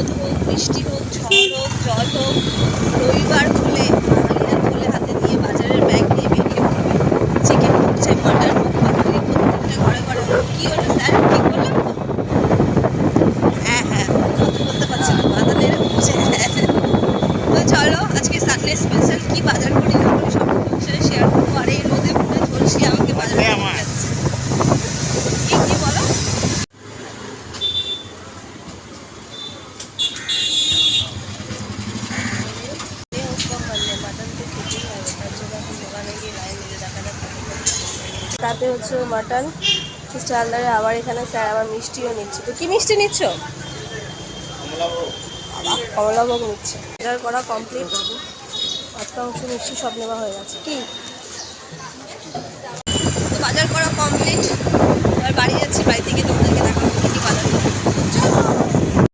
রোদ হোক, বৃষ্টি হোক, ঝড় হোক, জল হোক, রবিবার হলে বাঙালিরা হলে হাতে নিয়ে বাজারের ব্যাগ নিয়ে বেরিয়ে পড়বে। চিকেন হোক চাই মাটন হোক, বাঙালি প্রত্যেকটা ঘরে ঘরে হোক। কী হলো স্যার, ঠিক বললাম তো? হ্যাঁ হ্যাঁ, কথা বলতে পারছি না, মাথা নেড়ে উঠছে। তো চলো আজকে সানডে স্পেশাল কি বাজার করি না করি সব তোমার সাথে শেয়ার করবো। আর এই রোদে পুরো ঝলসি আমাকে বাজারে নিয়ে যাচ্ছে। কি কি বলো? তাতে হচ্ছে মাটন স্টাইলারে। আবার এখানে স্যার আবার মিষ্টিও নিচ্ছে। তো কি মিষ্টি নিচ্ছ? কমলাভোগ নিচ্ছে। বাজার করা কমপ্লিট, আজকে অংশ মিষ্টি সব নেওয়া হয়ে গেছে। কি তো বাজার করা কমপ্লিট, এবার বাড়ি যাচ্ছি। বাড়ি থেকে তোমাদেরকে দেখাবো কি কি বাজার